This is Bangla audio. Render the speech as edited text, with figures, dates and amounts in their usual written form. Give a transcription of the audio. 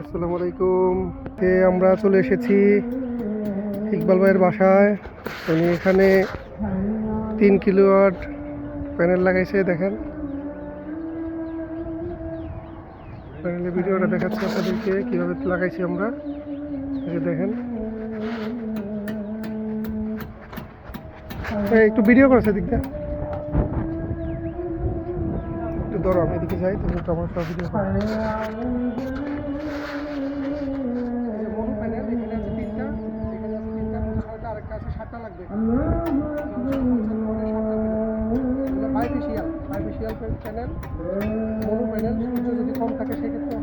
আসসালামু আলাইকুম। আমরা চলে এসেছি ইকবাল ভাইয়ের বাসায়। উনি এখানে 3 কিলোওয়াট প্যানেল লাগাইছে। দেখেন প্যানেলের ভিডিওটা দেখাচ্ছি আপনাদেরকে কিভাবে লাগাইছি আমরা। এই যে দেখেন, একটু ভিডিও করেছে দিকটা, একটু ধরো আমি এদিকে যাই, তুমি একটু আমার সব ভিডিও করো। মনু প্যানেল এখানে আছে 3টা, এখানে আছে 3টা, 6টা, আরেকটা আছে 7টা লাগবে। Bifacial panel, mono panel. সূর্য যদি কম থাকে সেক্ষেত্রে